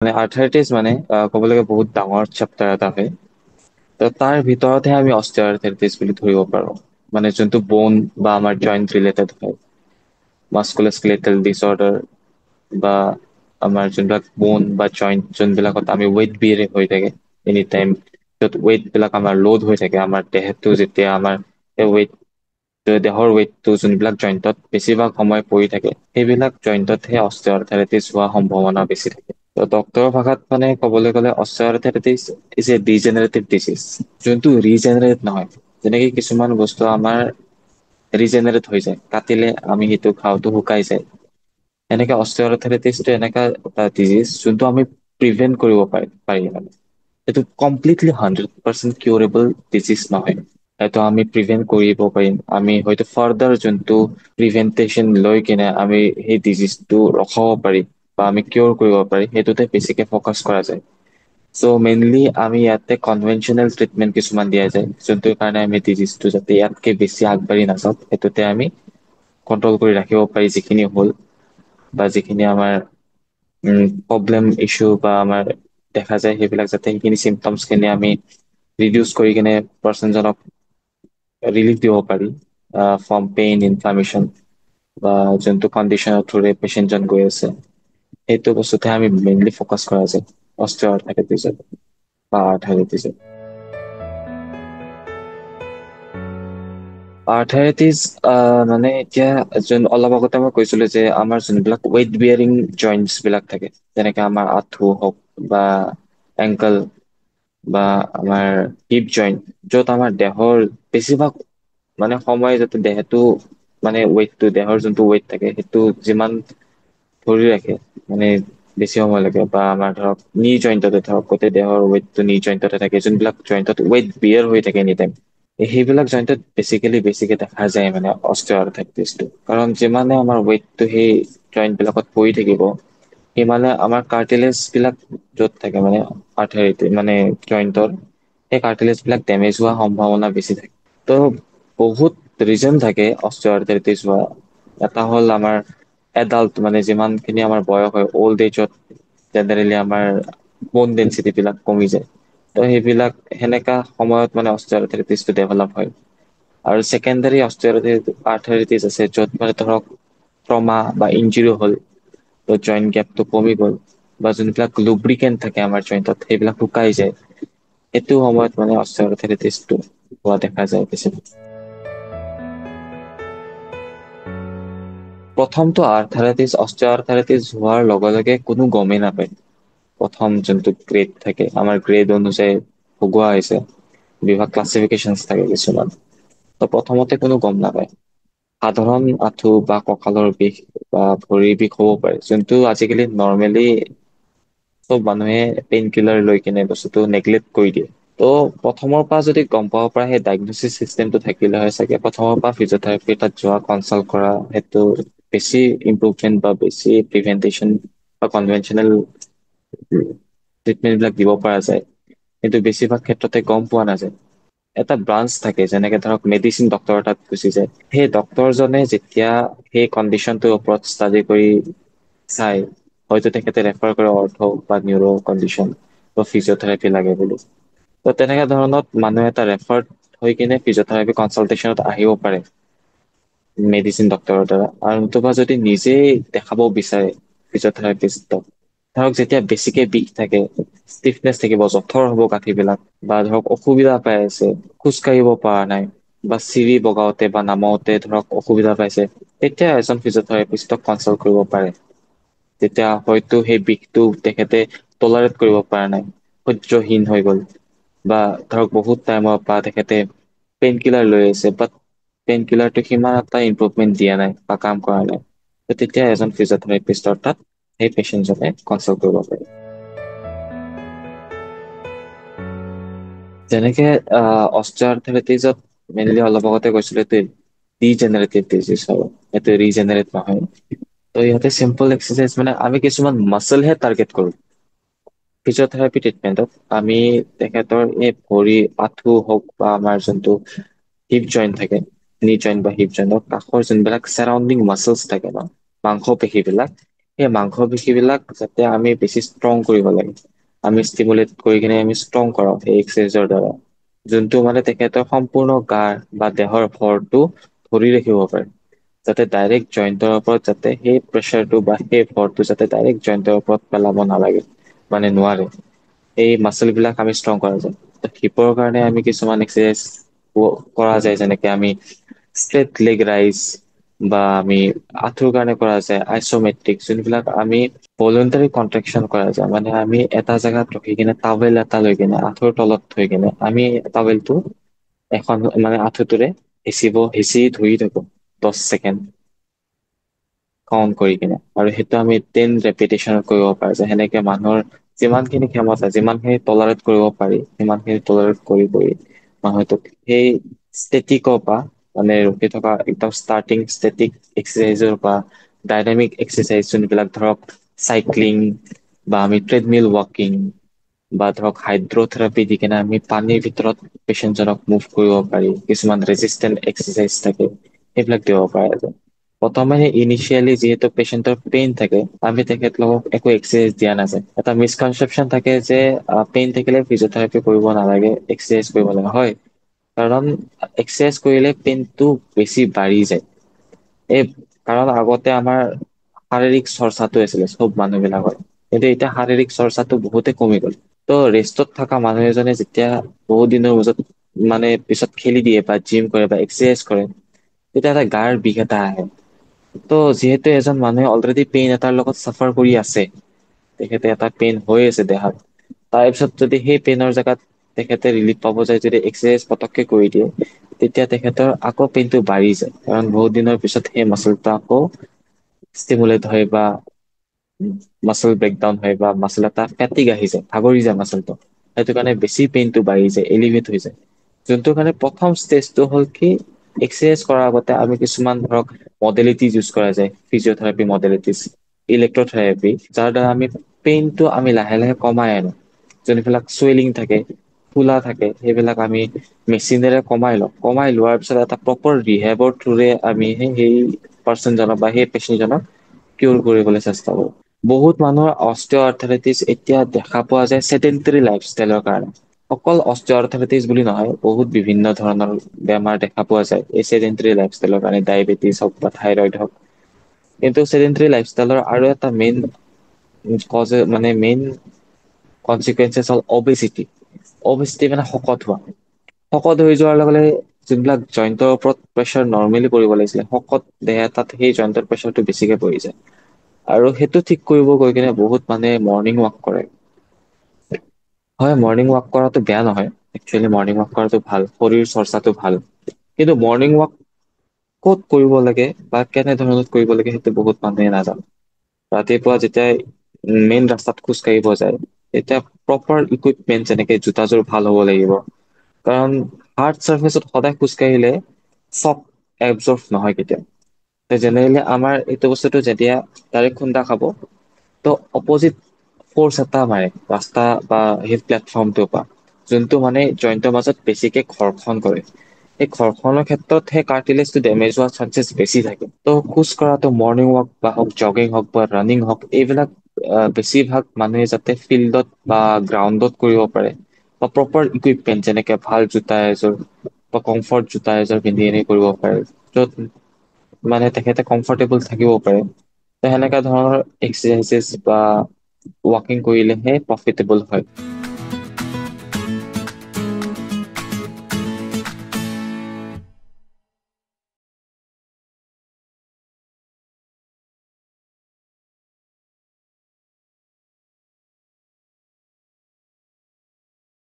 মানে আৰ্থৰাইটিছ মানে ক'ব লাগে বহুত ডাঙৰ চেপ্টাৰ এটা হয়। তো তাৰ ভিতৰতহে আমি অস্টিঅ'আৰ্থৰাইটিছ বুলি ধৰিব পাৰো। মানে যোনটো বন বা আমাৰ জইণ্ট ৰিলেটেড হয়। মাস্কুলোস্কেলেটেল ডিছঅৰ্ডাৰ বা আমাৰ যোনবিলাক বন বা জইণ্ট যোনবিলাকত আমি ৱেইট বিয়েৰিং হৈ থাকে এনি টাইম। য'ত ৱেইট বিলাক আমাৰ লোড হৈ থাকে, আমাৰ দেহটো যেতিয়া আমাৰ ৱেইট দেহৰ ৱেইটটো যোনবিলাক জইন্টত বেছিভাগ সময় পৰি থাকে, সেইবিলাক জইন্টতহে অস্টিঅ'আৰ্থৰাইটিছ হোৱাৰ সম্ভাৱনা বেছি থাকে। ডক্তৰৰ ভাষাত মানে ক'বলৈ গ'লে অস্টিঅ'আৰ্থৰাইটিছ ইজ এ ডিজেনাৰেটিভ ডিজিজ। যোনটো ৰিজেনেৰেট নহয়, যেনেকে কিছুমান বস্তু আমাৰ ৰিজেনেৰেট হৈ যায়, কাটিলে আমি সেইটো ঘাওটো শুকাই যায়। এনেকে অস্টিঅ'আৰ্থৰাইটিছটো এনেকা এটা ডিজিজ যোনটো আমি প্ৰিভেন্ট কৰিব পাৰি মানে। এইটো কমপ্লিটলি 100% কিউৰেবল ডিজিজ নহয়। সেইটো আমি প্ৰিভেন্ট কৰিব পাৰিম। আমি হয়তো ফাৰ্দাৰ যোনটো প্ৰিভেন্টেচন লৈ কিনে আমি সেই ডিজিজটো ৰখাব পাৰিম। বা আমি কিয়ৰ কৰিব পাৰি, সেইটোতে বেছিকে ফকাচ কৰা যায়। চ' মেইনলি আমি ইয়াতে কনভেনচনেল ট্ৰিটমেণ্ট কিছুমান দিয়া যায়, যোনটো কাৰণে আমি ডিজিজটো যাতে ইয়াতকে বেছি আগবাঢ়ি নাযাওক, সেইটোতে আমি কন্ট্ৰল কৰি ৰাখিব পাৰি যিখিনি হ'ল, বা যিখিনি আমাৰ প্ৰব্লেম ইছ্যু বা আমাৰ দেখা যায়, সেইবিলাক যাতে সেইখিনি চিমটমছখিনি আমি ৰিডিউচ কৰি কিনে পাৰ্চনজনক ৰিলিফ দিব পাৰি ফ্ৰম পেইন, ইনফ্লামেশ্যন। বা যোনটো কণ্ডিচনৰ থ্ৰুৰে পেচেণ্টজন গৈ আছে। সেইটো বস্তুতে আমি মেইনলি ফকাচ কৰা যায় অস্টিঅ'আৰ্থৰাইটিছত বা আৰ্থৰাইটিছত। আৰ্থৰাইটিছ মানে এতিয়া অলপ আগতে মই কৈছিলো যে আমাৰ যোনবিলাক ৱেইট বিয়েৰিং জইন্টচ বিলাক থাকে, যেনেকে আমাৰ আঁঠু হওক বা এংকল বা আমাৰ হিপ জইণ্ট, য'ত আমাৰ দেহৰ বেছিভাগ মানে সময় যাতে দেহটো মানে ৱেইটটো দেহৰ যোনটো ৱেইট থাকে, সেইটো যিমান ধৰি ৰাখে মানে বেছি সময় লাগে, বা আমাৰ ধৰক নি জইণ্টতে ধৰক গোটেই দেহৰ ৱেইটটো নি জইণ্টতে থাকে, যোনবিলাক জইণ্টত ৱেইট বিয়েৰ হৈ থাকে এনি টাইম। সেইবিলাক জইণ্টত বেছিকে দেখা যায় মানে অস্টিঅ'আৰ্থৰাইটিছটো। কাৰণ যিমানে আমাৰ ৱেইটটো সেই জইন্ট বিলাকত পৰি থাকিব, সিমানে আমাৰ কাৰ্টিলেজ বিলাক য'ত থাকে মানে মানে জইন্টৰ, সেই কাৰ্টিলেজ বিলাক ডেমেজ হোৱাৰ সম্ভাৱনা বেছি থাকে। ত' বহুত ৰিজন থাকে অস্টিঅ'আৰ্থৰাইটিছ হোৱা। এটা হ'ল আমাৰ এডাল্ট, মানে যিমানখিনি আমাৰ বয়স হয় অল্ড এজত জেনেৰেলি আমাৰ বন ডেনচিটি বিলাক কমি যায়। ত' সেইবিলাক সেনেকা সময়ত মানে অস্টিঅ'আৰ্থৰাইটিছটো ডেভেলপ হয়। আৰু ছেকেণ্ডাৰী অস্টিঅ'আৰ্থৰাইটিছ আছে, য'ত মানে ধৰক ট্ৰমা বা ইনজুৰি হ'ল, ত' জইণ্ট গেপটো কমি গ'ল, বা যোনবিলাক লুব্ৰিকেণ্ট থাকে আমাৰ জইন্টত সেইবিলাক শুকাই যায়। এইটো সময়ত মানে অস্টিঅ'আৰ্থৰাইটিছটো হোৱা দেখা যায় বেছি। প্ৰথমটো অস্টিঅ'আৰ্থৰাইটিছ হোৱাৰ লগে লগে কোনো গমেই নাপায়। প্ৰথম যোনটো গ্ৰেড থাকে, আমাৰ গ্ৰেড অনুযায়ী ভগোৱা হৈছে। ক্লাছিফিকেশ্যন থাকে কিছুমান, ত' প্ৰথমতে কোনো গম নাপায়। সাধাৰণ আঁঠু বা কঁকালৰ বিষ বা ভৰিৰ বিষ হ'ব পাৰে, যোনটো আজিকালি নৰ্মেলি চব মানুহে পেইন কিলাৰ লৈ কিনে বস্তুটো নেগলেক্ট কৰি দিয়ে। ত' প্ৰথমৰ পৰা যদি গম পাব পাৰে, সেই ডায়গনচিছ চিষ্টেমটো থাকিলে হয় চাগে প্ৰথমৰ পৰা ফিজিঅথেৰাপি তাত যোৱা, কনচাল্ট কৰা, সেইটো বেছি ইম্প্ৰুভমেন্ট বা বেছি প্ৰিভেন্টেশ্যন বা কনভেনচনেল ট্ৰিটমেন্ট বিলাক দিব পৰা যায়, কিন্তু বেছিভাগ ক্ষেত্ৰতে গম পোৱা নাযায়। এটা ব্ৰাঞ্চ থাকে, যেনেকে ধৰক মেডিচিন ডক্তৰ তাত গুচি যায়, সেই ডক্তৰজনে যেতিয়া সেই কণ্ডিচনটোৰ ওপৰত ষ্টাডি কৰি চাই, হয়তো তেখেতে ৰেফাৰ কৰে অৰ্থ বা নিউৰ কণ্ডিচন বা ফিজিঅথেৰাপি লাগে বুলি। ত' তেনেকে ধৰণত মানুহ এটা ৰেফাৰ হৈ কিনে ফিজিঅথেৰাপি কনচালটেচনত আহিব পাৰে। মেডিচিন ডক্তৰৰ দ্বাৰা, আৰু নতুবা যদি নিজেই দেখাব বিচাৰে ফিজিঅথেৰাপিষ্টক, ধৰক যেতিয়া বেছিকে বিষ থাকে, ষ্টিফনেচ থাকিব, জঠৰ হ'ব গাঁঠি বিলাক, বা ধৰক অসুবিধা পাই আছে, খোজ কাঢ়িব পৰা নাই, বা চিৰি বগাওতে বা নামাওতে ধৰক অসুবিধা পাইছে, তেতিয়া এজন ফিজিঅথেৰাপিষ্টক কনচাল্ট কৰিব পাৰে। তেতিয়া হয়তো সেই বিষটো তেখেতে টলাৰেট কৰিব পৰা নাই, সহ্যহীন হৈ গ'ল। বা ধৰক বহুত টাইমৰ পৰা তেখেতে পেইন কিলাৰ লৈ আছে, বাট পেইন কিলাৰটো সিমান এটা ইম্প্ৰুভমেন্ট দিয়া নাই বা কাম কৰা নাই। তেতিয়া এজন ফিজিঅথেৰাপিষ্টৰ তাত সেই পেচেণ্টজনে কনচাল্ট কৰিব পাৰে। যেনেকে অস্টিঅ'আৰ্থৰাইটিছত মেইনলি অলপ আগতে কৈছিলো, ডিজেনেৰেটিভ ডিজিজ হয়, এইটো ৰিজেনেৰেট নহয়। ত' ইহঁতে চিম্পল এক্সাৰচাইজ মানে আমি কিছুমান মাচলহে টাৰ্গেট কৰো। ফিজিঅথেৰাপি ট্ৰিটমেণ্টত আমি তেখেতৰ এই ভৰি আঁঠু হওক বা আমাৰ যোনটো হিপ জইণ্ট থাকে, নি জইণ্ট বা হিপ জইণ্টৰ কাষৰ যোনবিলাক চাৰাউণ্ডিং মাচলছ থাকে ন, মাংস পেশী বিলাক, সেই মাংস পেশীবিলাক যাতে আমি বেছি ষ্ট্ৰং কৰিব লাগে। আমি ষ্টিমুলেট কৰি কিনে আমি ষ্ট্ৰং কৰাও সেই এক্সাৰচাইজৰ দ্বাৰা, যোনটো মানে তেখেতৰ সম্পূৰ্ণ গাৰ বা দেহৰ ভৰটো ধৰি ৰাখিব পাৰে। যাতে ডাইৰেক্ট জইন্টৰ ওপৰত যাতে সেই প্ৰেচাৰটো বা সেই ভৰটো যাতে ডাইৰেক্ট জইন্টৰ ওপৰত পেলাব নালাগে, মানে নোৱাৰে। এই মাচল বিলাক আমি ষ্ট্ৰং কৰা যায়। হিপৰ কাৰণে আমি কিছুমান এক্সাৰচাইজ কৰা যায়, যেনেকে আমি ষ্ট্ৰেট লেগ ৰাইজ, বা আমি আঁঠুৰ কাৰণে কৰা যায় আইচমেট্ৰিক, যোনবিলাক আমি ভলুণ্টাৰী কন্ট্ৰেকচন কৰা যায়। মানে আমি এটা জেগাত ৰখি কিনে টাৱেল এটা লৈ কিনে আঁঠুৰ তলত থৈ কিনে আমি টাৱেলটো এখন মানে আঁঠুটোৰে হেঁচি ধৰি থাকো 10 ছেকেণ্ড কাউন্ট কৰি কিনে, আৰু সেইটো আমি 10 ৰেপিটেচনত কৰিব পাৰো। যে সেনেকে মানুহৰ যিমানখিনি ক্ষমতা, যিমানখিনি টলাৰেট কৰিব পাৰি সিমানখিনি টলাৰেট কৰি কৰি মানুহটোক সেই ষ্টেটিকৰ পৰা, মানে ৰখি থকা একদম ষ্টাৰ্টিং ষ্টেটিক এক্সাৰচাইজৰ পৰা ডাইনামিক এক্সাৰচাইজ যোনবিলাক ধৰক চাইক্লিং, বা আমি ট্ৰেডমিল ৱাকিং, বা ধৰক হাইড্ৰথেৰাপি দি কিনে আমি পানীৰ ভিতৰত পেচেণ্টজনক মুভ কৰিব পাৰি, কিছুমান ৰেজিষ্টেন্ট এক্সাৰচাইজ থাকে সেইবিলাক দিব পৰা যায়। প্ৰথমে ইনিচিয়েলি যিহেতু পেচেণ্টৰ পেইন থাকে, আমি তেখেতলোকক একো এক্সাৰচাইজ দিয়া নাযায়। এটা মিচকনচেপচন থাকে যে পেইন থাকিলে ফিজিঅথেৰাপি কৰিব নালাগে, এক্সাৰচাইজ কৰিব লাগে। হয়, কাৰণ এক্সাৰচাইজ কৰিলে পেইনটো বেছি বাঢ়ি যায়। এই কাৰণ আগতে আমাৰ শাৰীৰিক চৰ্চাটো আছিলে চব মানুহ বিলাকৰ, কিন্তু এতিয়া শাৰীৰিক চৰ্চাটো বহুতে কমি গ'ল। ত' ৰেষ্টত থকা মানুহ এজনে যেতিয়া বহুত দিনৰ মূৰত মানে পিছত খেলি দিয়ে বা জিম কৰে বা এক্সাৰচাইজ কৰে, তেতিয়া এটা গাৰ বিষ এটা আহে। ত' যিহেতু এজন মানুহে অলৰেডি পেইন এটাৰ লগত চাফাৰ কৰি আছে, তেখেতে এটা পেইন হৈ আছে দেহাত, তাৰপিছত যদি সেই পেইনৰ জেগাত তেখেতে ৰিলিফ পাব যায় যদি এক্সাৰচাইজ পতককে কৰি দিয়ে, তেতিয়া তেখেতৰ আকৌ পেইনটো বাঢ়ি যায়। কাৰণ বহুত দিনৰ পিছত সেই মাচলটো আকৌ ষ্টিমুলেট হয়, বা মাচল ব্ৰেকডাউন হয়, বা মাচল এটা ফেটিক আহি যায়, ভাগৰি যায় মাচলটো। সেইটো কাৰণে বেছি পেইনটো বাঢ়ি যায়, এলিভেট হৈ যায়। যোনটো কাৰণে প্ৰথম ষ্টেজটো হ'ল কি, এক্সাৰচাইজ কৰাৰ আগতে আমি কিছুমান ধৰক মডেলিটিজ ইউজ কৰা যায়, ফিজিঅথেৰাপি মডেলিটিজ, ইলেক্ট্ৰথেৰাপি, যাৰ দ্বাৰা আমি পেইনটো আমি লাহে লাহে কমাই আনো। যোনবিলাক চুৱেলিং থাকে, ফুলা থাকে, সেইবিলাক আমি মেচিনেৰে কমাই লওঁ। কমাই লোৱাৰ পিছত এটা প্ৰপাৰ ৰিহেবৰ থ্ৰুৰে আমি সেই পাৰ্চনজনক বা সেই পেচেণ্টজনক কিয়ৰ কৰিবলৈ চেষ্টা কৰো। বহুত মানুহৰ অষ্ট্ৰীয় অৰ্থৰাইটিছ এতিয়া দেখা পোৱা যায় চেডেণ্টেৰী লাইফষ্টাইলৰ কাৰণে। অকল অষ্ট্ৰীয় অৰ্থৰাইটিছ বুলি নহয়, বহুত বিভিন্ন ধৰণৰ বেমাৰ দেখা পোৱা যায় এই চেডেণ্টেৰী লাইফষ্টাইলৰ কাৰণে, ডায়েবেটিছ হওক বা থাইৰইড হওক। কিন্তু চেডেণ্টেৰী লাইফষ্টাইলৰ আৰু এটা মেইন কনচিকুৱেঞ্চেছ হ'ল অবেচিটি। অবেচিটি মানে শকত হোৱা। শকত হৈ যোৱাৰ লগে লগে যোনবিলাক জইন্টৰ ওপৰত প্ৰেচাৰ নৰ্মেলি পৰিব লাগিছিলে, শকত দেহ এটাত সেই জইন্টৰ প্ৰেচাৰটো বেছিকে পৰি যায়। আৰু সেইটো ঠিক কৰিব গৈ কিনে বহুত মানুহে মৰ্ণিং ৱাক কৰে। হয়, মৰ্ণিং ৱাক কৰাটো বেয়া নহয়, একচুৱেলি মৰ্ণিং ৱাক কৰাটো ভাল, শৰীৰ চৰ্চাটো ভাল। কিন্তু মৰ্ণিং ৱাক ক'ত কৰিব লাগে বা কেনে ধৰণত কৰিব লাগে সেইটো বহুত মানুহে নাজানে। ৰাতিপুৱা যেতিয়া মেইন ৰাস্তাত খোজ কাঢ়িব যায়, তেতিয়া প্ৰপাৰ ইকুইপমেন্ট যেনেকে জোতাযোৰ ভাল হ'ব লাগিব। কাৰণ হাৰ্ড চাৰ্ফেচত সদায় খোজ কাঢ়িলে চক এবজৰ্ভ নহয় কেতিয়াও। জেনেৰেলি আমাৰ এইটো বস্তুটো যেতিয়া ডাইৰেক্ট খুন্দা খাব, ত' অপজিত ফৰ্চ এটা মাৰে ৰাস্তা বা সেই প্লেটফৰ্মটোৰ পৰা, যোনটো মানে জইন্টৰ মাজত বেছিকে ঘৰ্ষণ কৰে। সেই ঘৰ্ষণৰ ক্ষেত্ৰত সেই কাৰ্টিলেজটো ডেমেজ হোৱাৰ চান্সেছ বেছি থাকে। ত' খোজ কঢ়াটো মৰ্ণিং ৱাক বা হওক, জগিং হওক বা ৰানিং হওক, এইবিলাক বেছিভাগ মানুহে যাতে ফিল্ডত বা গ্ৰাউণ্ডত কৰিব পাৰে, বা প্ৰপাৰ ইকুইপমেন্ট যেনেকে ভাল জোতা এযোৰ বা কমফৰ্ট জোতা এযোৰ পিন্ধি এনে কৰিব পাৰে, য'ত মানে তেখেতে কমফৰ্টেবল থাকিব পাৰে। সেনেকা ধৰণৰ এক্সাৰচাইজেছ বা ৱাকিং কৰিলেহে প্ৰফিটেবল হয়।